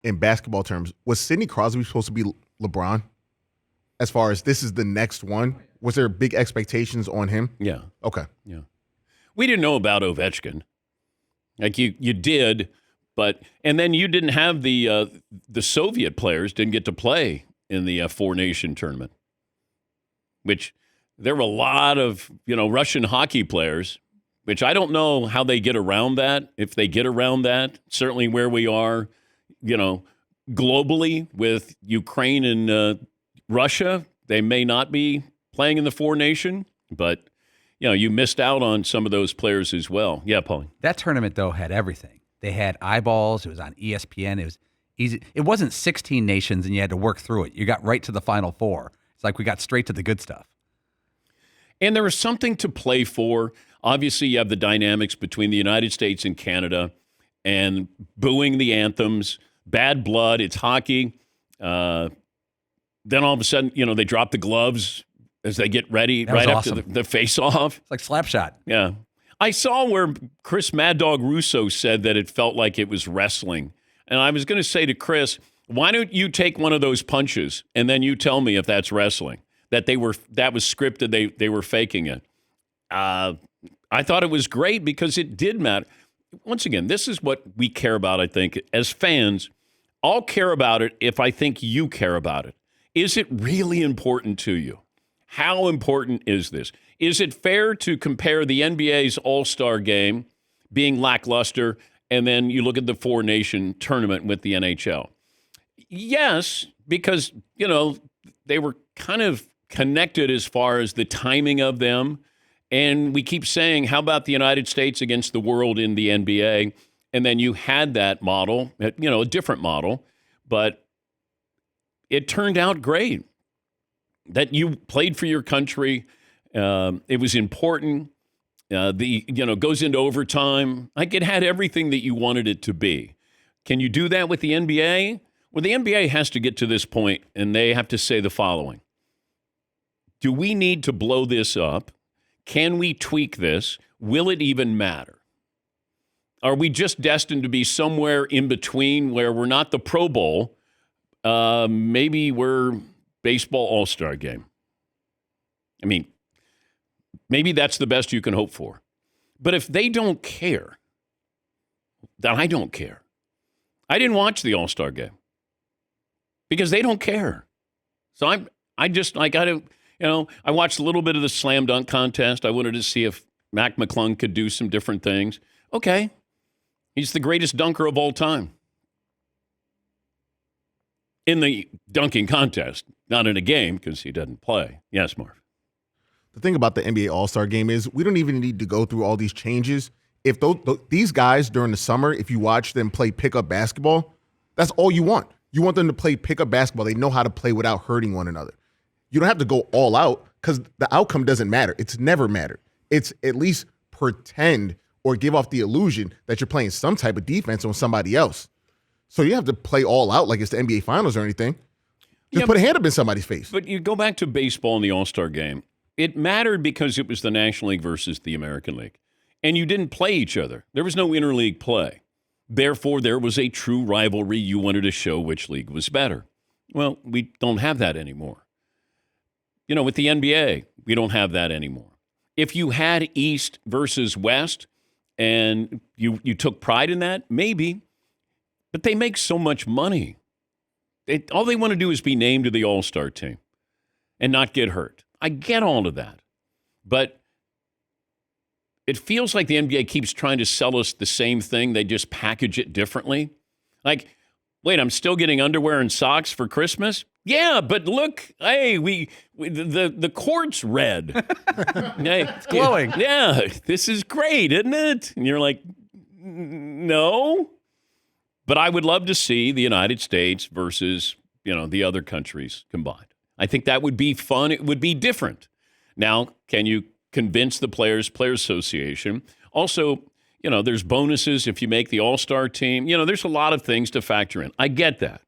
in basketball terms, was Sidney Crosby supposed to be LeBron? As far as this is the next one, was there big expectations on him? Yeah. Okay. Yeah. We didn't know about Ovechkin. Like you did, and then you didn't have the Soviet players didn't get to play in the Four Nation tournament, which there were a lot of Russian hockey players, which I don't know how they get around that. If they get around that, certainly where we are, globally with Ukraine and Russia, they may not be playing in the Four Nation, but you missed out on some of those players as well. Yeah, Paulie. That tournament, though, had everything. They had eyeballs. It was on ESPN. It was easy. It wasn't 16 nations, and you had to work through it. You got right to the Final Four. It's like we got straight to the good stuff. And there was something to play for. Obviously, you have the dynamics between the United States and Canada and booing the anthems, bad blood, it's hockey. Then all of a sudden, they drop the gloves as they get ready right after the face-off. It's like Slapshot. Yeah. I saw where Chris Mad Dog Russo said that it felt like it was wrestling. And I was going to say to Chris, why don't you take one of those punches and then you tell me if that's wrestling, that was scripted, they were faking it. I thought it was great because it did matter. Once again, this is what we care about, I think. As fans, I'll care about it if I think you care about it. Is it really important to you? How important is this? Is it fair to compare the NBA's All-Star game being lackluster and then you look at the Four Nation tournament with the NHL? Yes, because, they were kind of connected as far as the timing of them. And we keep saying, how about the United States against the world in the NBA? And then you had that model, a different model, but it turned out great. That you played for your country. It was important. Goes into overtime. Like it had everything that you wanted it to be. Can you do that with the NBA? Well, the NBA has to get to this point, and they have to say the following. Do we need to blow this up? Can we tweak this? Will it even matter? Are we just destined to be somewhere in between where we're not the Pro Bowl? Maybe we're baseball all-star game. I mean, maybe that's the best you can hope for. But if they don't care, then I don't care. I didn't watch the all-star game because they don't care. So I watched a little bit of the slam dunk contest. I wanted to see if Mac McClung could do some different things. Okay. He's the greatest dunker of all time. In the dunking contest, not in a game because he doesn't play. Yes, Marv. The thing about the NBA All-Star Game is we don't even need to go through all these changes. If these guys during the summer, if you watch them play pickup basketball, that's all you want. You want them to play pickup basketball. They know how to play without hurting one another. You don't have to go all out because the outcome doesn't matter. It's never mattered. It's at least pretend or give off the illusion that you're playing some type of defense on somebody else. So you have to play all out like it's the NBA Finals or anything. Just put a hand up in somebody's face. But you go back to baseball in the All-Star game. It mattered because it was the National League versus the American League. And you didn't play each other. There was no interleague play. Therefore, there was a true rivalry. You wanted to show which league was better. Well, we don't have that anymore. With the NBA, we don't have that anymore. If you had East versus West and you took pride in that, maybe. But they make so much money. All they want to do is be named to the All-Star team and not get hurt. I get all of that. But it feels like the NBA keeps trying to sell us the same thing. They just package it differently. Like, wait, I'm still getting underwear and socks for Christmas? Yeah, but look, hey, the court's red. Hey, it's glowing. Yeah, this is great, isn't it? And you're like, no. But I would love to see the United States versus, the other countries combined. I think that would be fun. It would be different. Now, can you convince the Players Association? Also, there's bonuses if you make the All-Star team. There's a lot of things to factor in. I get that.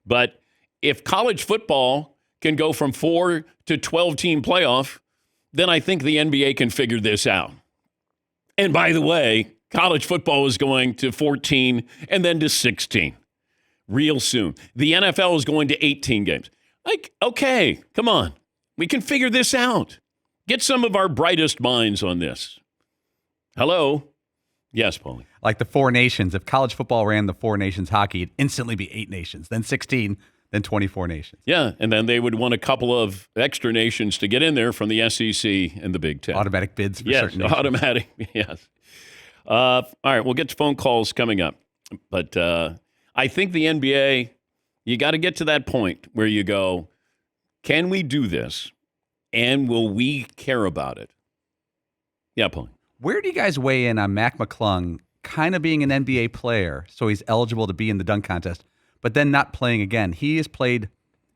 But if college football can go from 4 to 12-team playoff, then I think the NBA can figure this out. And by the way, college football is going to 14 and then to 16. real soon. The NFL is going to 18 games. Like, okay, come on. We can figure this out. Get some of our brightest minds on this. Hello? Yes, Paulie. Like the 4 nations. If college football ran the 4 nations hockey, it'd instantly be 8 nations, then 16, then 24 nations. Yeah, and then they would want a couple of extra nations to get in there from the SEC and the Big Ten. Automatic bids for yes, certain nations. automatic. Yes. All right, we'll get to phone calls coming up. But I think the NBA, you got to get to that point where you go, can we do this? And will we care about it? Yeah, Paulie. Where do you guys weigh in on Mac McClung kind of being an NBA player, so he's eligible to be in the dunk contest, but then not playing again? He has played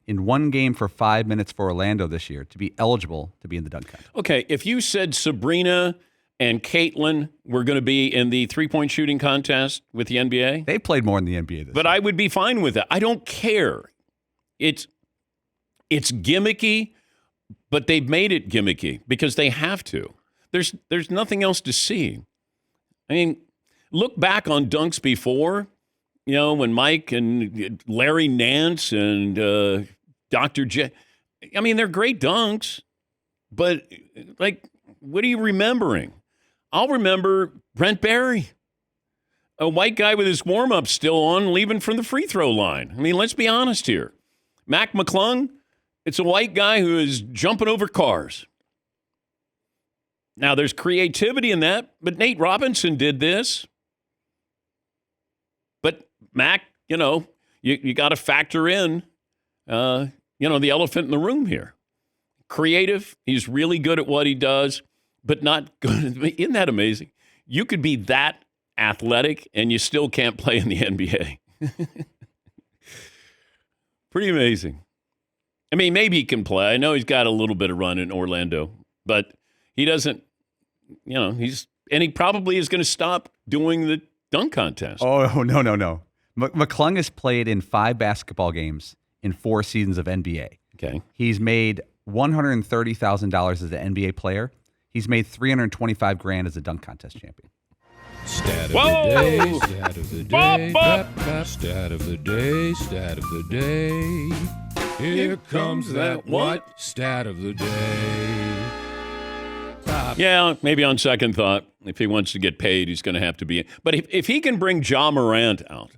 in 1 game for 5 minutes for Orlando this year to be eligible to be in the dunk contest. Okay, if you said Sabrina and Caitlin were going to be in the three-point shooting contest with the NBA, They played more in the NBA this but year. I would be fine with that. I don't care. It's gimmicky, but they've made it gimmicky because they have to. There's nothing else to see. I mean, look back on dunks before, when Mike and Larry Nance and Dr. J. I mean, they're great dunks, but like, what are you remembering? I'll remember Brent Barry, a white guy with his warm-up still on, leaving from the free throw line. I mean, let's be honest here. Mac McClung, it's a white guy who is jumping over cars. Now, there's creativity in that, but Nate Robinson did this. But Mac, you got to factor in, the elephant in the room here. Creative, he's really good at what he does, but not good. Isn't that amazing? You could be that athletic and you still can't play in the NBA. Pretty amazing. I mean, maybe he can play. I know he's got a little bit of run in Orlando, but he doesn't, he probably is going to stop doing the dunk contest. Oh, no. McClung has played in 5 basketball games in 4 seasons of NBA. Okay. He's made $130,000 as an NBA player. He's made $325,000 as a dunk contest champion. Stat of Whoa! the day, stat of the day, Bop, bop. stat of the day, stat of the day. Here comes that what? Stat of the day. Yeah, maybe on second thought, if he wants to get paid, he's going to have to be in. But if he can bring Ja Morant out,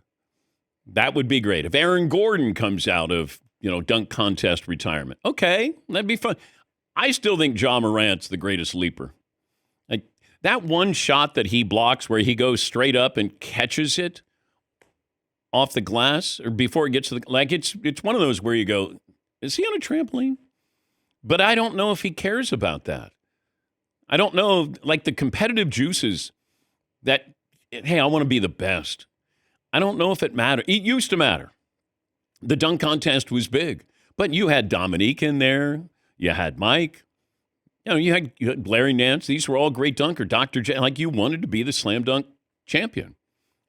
that would be great. If Aaron Gordon comes out of, dunk contest retirement, okay, that'd be fun. I still think Ja Morant's the greatest leaper. Like that one shot that he blocks where he goes straight up and catches it off the glass or before it gets to it's one of those where you go, is he on a trampoline? But I don't know if he cares about that. I don't know, like the competitive juices that, hey, I want to be the best. I don't know if it matters. It used to matter. The dunk contest was big, but you had Dominique in there. You had Mike. You had Larry Nance. These were all great dunker. Dr. J, like you wanted to be the slam dunk champion.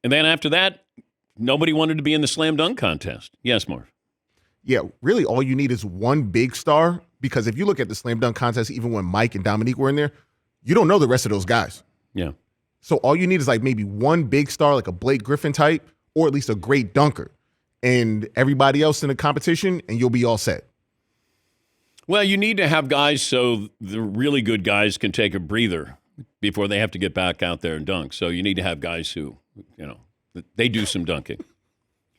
And then after that, nobody wanted to be in the slam dunk contest. Yes, Marv. Yeah, really all you need is one big star, because if you look at the slam dunk contest, even when Mike and Dominique were in there, you don't know the rest of those guys. Yeah. So all you need is like maybe one big star, like a Blake Griffin type, or at least a great dunker, and everybody else in the competition, and you'll be all set. Well, you need to have guys so the really good guys can take a breather before they have to get back out there and dunk. So you need to have guys who, they do some dunking.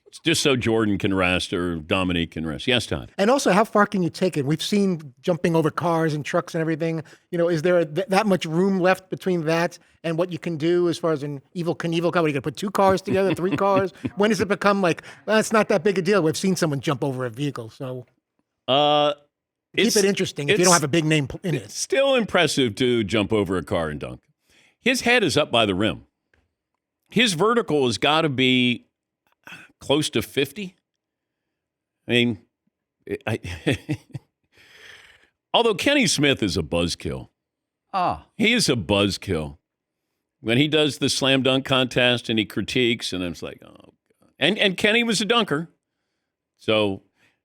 It's just so Jordan can rest or Dominique can rest. Yes, Todd. And also, how far can you take it? We've seen jumping over cars and trucks and everything. Is there that much room left between that and what you can do as far as an Evel Knievel car? What, are you going to put 2 cars together, 3 cars? When does it become like, well, it's not that big a deal? We've seen someone jump over a vehicle. So keep it interesting if you don't have a big name in it. It's still impressive to jump over a car and dunk. His head is up by the rim. His vertical has got to be close to 50. I mean, although Kenny Smith is a buzzkill. He is a buzzkill. When he does the slam dunk contest and he critiques, and it's like, oh, God. And Kenny was a dunker. So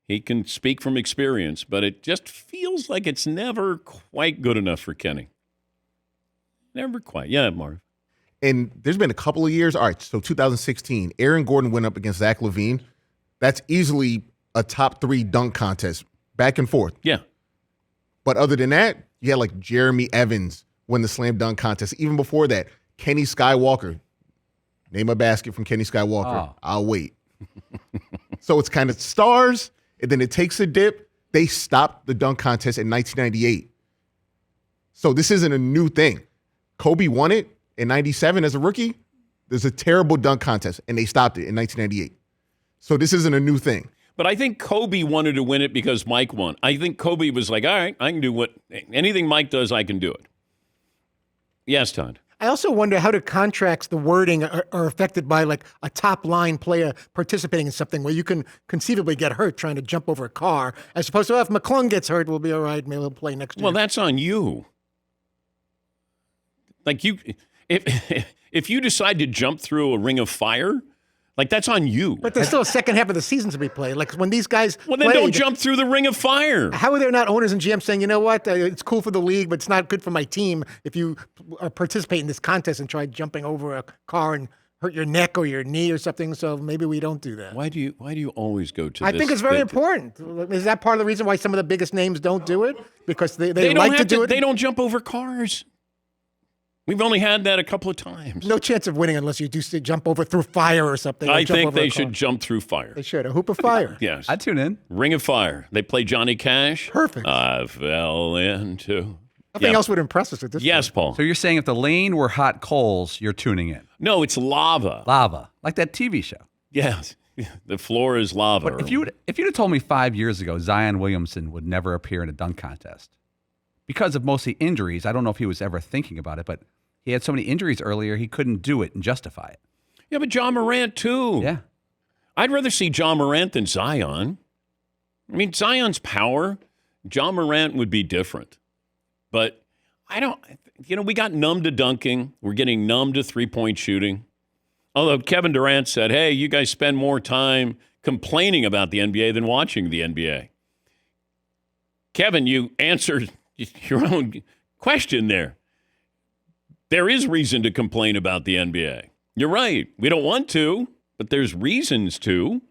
he can speak from experience, but it just feels like it's never quite good enough for Kenny. Never quite. Yeah, Marv. And there's been a couple of years. All right, so 2016, Aaron Gordon went up against Zach LaVine. That's easily a top 3 dunk contest, back and forth. Yeah. But other than that, you had like Jeremy Evans win the slam dunk contest. Even before that, Kenny Skywalker. Name a basket from Kenny Skywalker. Oh. I'll wait. So it's kind of stars, and then it takes a dip. They stopped the dunk contest in 1998. So this isn't a new thing. Kobe won it in 97 as a rookie. There's a terrible dunk contest, and they stopped it in 1998. So this isn't a new thing. But I think Kobe wanted to win it because Mike won. I think Kobe was like, all right, I can do anything Mike does, I can do it. Yes, Todd. I also wonder how do contracts, the wording are affected by like a top line player participating in something where you can conceivably get hurt trying to jump over a car, as opposed to if McClung gets hurt, we'll be all right. Maybe he'll play next year. Well, that's on you. Like if you decide to jump through a ring of fire, like that's on you. But there's still a second half of the season to be played. Like when these guys Well, then play, don't jump through the ring of fire. How are there not owners and GMs saying, you know what, it's cool for the league, but it's not good for my team if you participate in this contest and try jumping over a car and hurt your neck or your knee or something? So maybe we don't do that. Why do you always go to I this? think it's very important. Is that part of the reason why some of the biggest names don't do it? Because they They like don't to have do it? They don't jump over cars. We've only had that a couple of times. No chance of winning unless you do jump over through fire or something. I or jump think over they a car. should jump through fire. They should. A hoop of fire. Yes. I'd tune in. Ring of Fire. They play Johnny Cash. Perfect. I fell into. Nothing Yeah. else would impress us at this Yes, point. Paul. So you're saying if the lane were hot coals, you're tuning in. No, it's lava. Lava, like that TV show. Yes. The floor is lava. But if you'd have told me 5 years ago Zion Williamson would never appear in a dunk contest because of mostly injuries, I don't know if he was ever thinking about it, but he had so many injuries earlier he couldn't do it and justify it. Yeah, but John Morant too. Yeah. I'd rather see John Morant than Zion. I mean, Zion's power, John Morant would be different. But I don't, we got numb to dunking. We're getting numb to three-point shooting. Although Kevin Durant said, hey, you guys spend more time complaining about the NBA than watching the NBA. Kevin, you answered your own question there. There is reason to complain about the NBA. You're right. We don't want to, but there's reasons to.